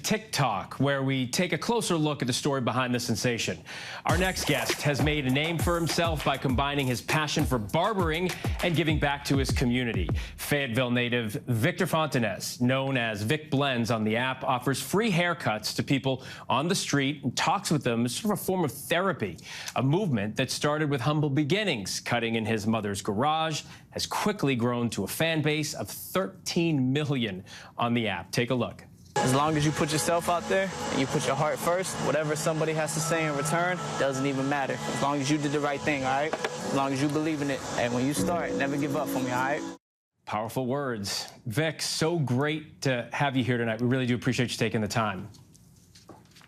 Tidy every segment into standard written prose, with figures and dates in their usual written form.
TikTok, where we take a closer look at the story behind the sensation. Our next guest has made a name for himself by combining his passion for barbering and giving back to his community. Fayetteville native Victor Fontanez, known as Vic Blends on the app, offers free haircuts to people on the street and talks with them as sort of a form of therapy. A movement that started with humble beginnings, cutting in his mother's garage, has quickly grown to a fan base of 13 million on the app. Take a look. As long as you put yourself out there and you put your heart first, whatever somebody has to say in return doesn't even matter. As long as you did the right thing, all right? As long as you believe in it. And when you start, never give up on me, all right? Powerful words. Vic, so great to have you here tonight. We really do appreciate you taking the time.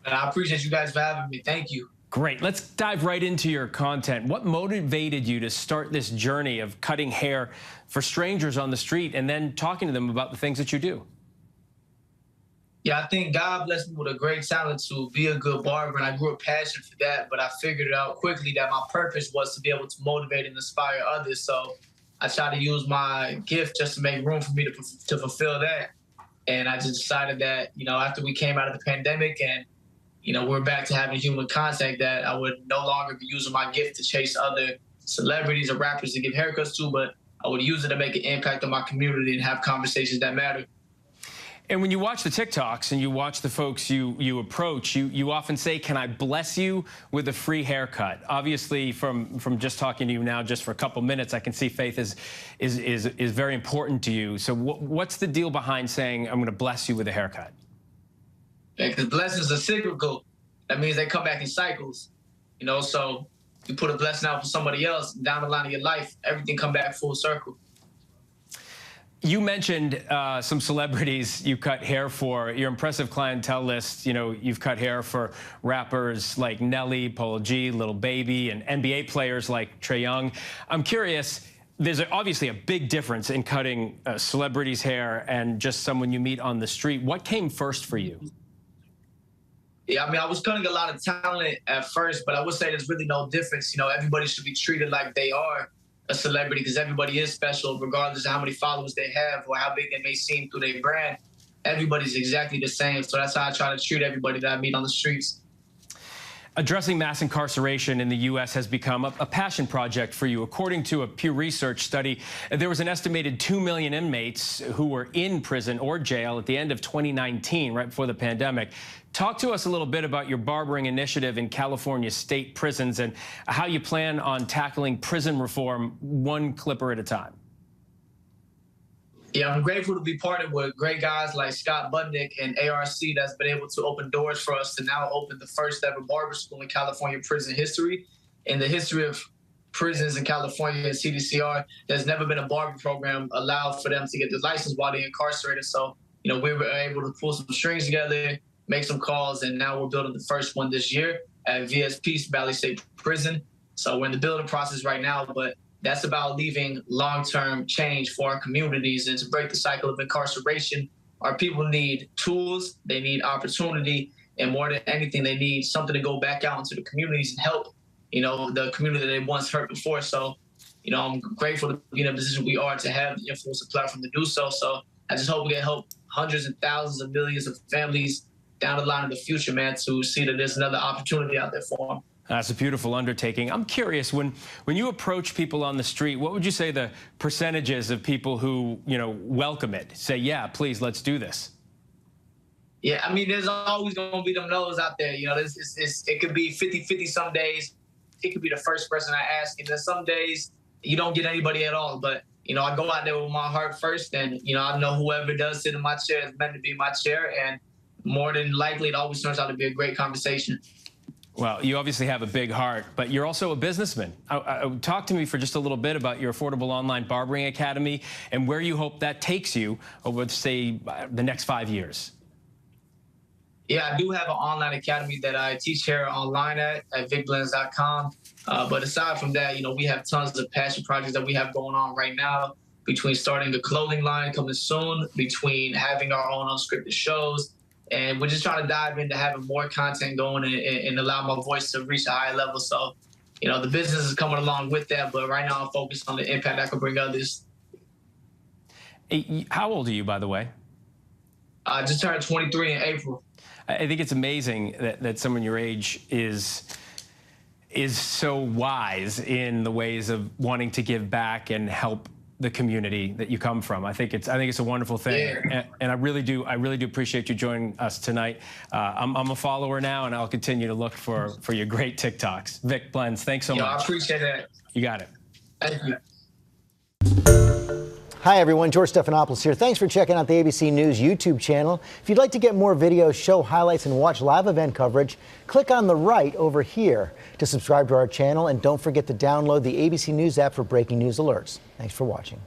And I appreciate you guys for having me. Thank you. Great. Let's dive right into your content. What motivated you to start this journey of cutting hair for strangers on the street and then talking to them about the things that you do? Yeah, I think God blessed me with a great talent to be a good barber, and I grew a passion for that, but I figured it out quickly that my purpose was to be able to motivate and inspire others. So I tried to use my gift just to make room for me to fulfill that. And I just decided that, after we came out of the pandemic and, we're back to having human contact, that I would no longer be using my gift to chase other celebrities or rappers to give haircuts to, but I would use it to make an impact on my community and have conversations that matter. And when you watch the TikToks and you watch the folks you approach, you often say, "Can I bless you with a free haircut?" Obviously, from just talking to you now, just for a couple minutes, I can see faith is very important to you. So what's the deal behind saying, "I'm going to bless you with a haircut"? Because blessings are cyclical. That means they come back in cycles. So you put a blessing out for somebody else, down the line of your life, everything come back full circle. You mentioned some celebrities you cut hair for. Your impressive clientele list, you've cut hair for rappers like Nelly, Polo G, Lil Baby, and NBA players like Trae Young. I'm curious, there's obviously a big difference in cutting a celebrity's hair and just someone you meet on the street. What came first for you? Yeah, I was cutting a lot of talent at first, but I would say there's really no difference. Everybody should be treated like they are a celebrity, because everybody is special regardless of how many followers they have or how big they may seem through their brand. Everybody's exactly the same. So that's how I try to treat everybody that I meet on the streets. Addressing mass incarceration in the U.S. has become a passion project for you. According to a Pew Research study, there was an estimated 2 million inmates who were in prison or jail at the end of 2019, right before the pandemic. Talk to us a little bit about your barbering initiative in California state prisons and how you plan on tackling prison reform one clipper at a time. Yeah, I'm grateful to be partnered with great guys like Scott Budnick and ARC that's been able to open doors for us to now open the first ever barber school in California prison history. In the history of prisons in California and CDCR, there's never been a barber program allowed for them to get the license while they're incarcerated. So, we were able to pull some strings together, make some calls, and now we're building the first one this year at VSP, Valley State Prison. So we're in the building process right now, but that's about leaving long-term change for our communities and to break the cycle of incarceration. Our people need tools, they need opportunity, and more than anything, they need something to go back out into the communities and help, the community that they once hurt before. So, I'm grateful to be in a position we are to have the influence and platform to do so. So I just hope we can help hundreds and thousands of millions of families down the line in the future, man, to see that there's another opportunity out there for them. That's a beautiful undertaking. I'm curious, when you approach people on the street, what would you say the percentages of people who, welcome it, say, yeah, please, let's do this? Yeah, there's always going to be them no's out there. It could be 50-50 some days. It could be the first person I ask. And then some days you don't get anybody at all. But, I go out there with my heart first. And, I know whoever does sit in my chair is meant to be in my chair. And more than likely, it always turns out to be a great conversation. Well, you obviously have a big heart, but you're also a businessman. Talk to me for just a little bit about your affordable online barbering academy and where you hope that takes you over, say, the next 5 years. Yeah, I do have an online academy that I teach here online at vicblends.com. But aside from that, we have tons of passion projects that we have going on right now, between starting a clothing line coming soon, between having our own unscripted shows. And we're just trying to dive into having more content going and allow my voice to reach a higher level. So, the business is coming along with that. But right now I'm focused on the impact I can bring others. How old are you, by the way? I just turned 23 in April. I think it's amazing that someone your age is so wise in the ways of wanting to give back and help the community that you come from. I think it's a wonderful thing, and I really do appreciate you joining us tonight. I'm a follower now, and I'll continue to look for your great TikToks. Vic Blends, thanks so much. I appreciate that. You got it. Thank you. Hi everyone, George Stephanopoulos here. Thanks for checking out the ABC News YouTube channel. If you'd like to get more videos, show highlights, and watch live event coverage, click on the right over here to subscribe to our channel, and don't forget to download the ABC News app for breaking news alerts. Thanks for watching.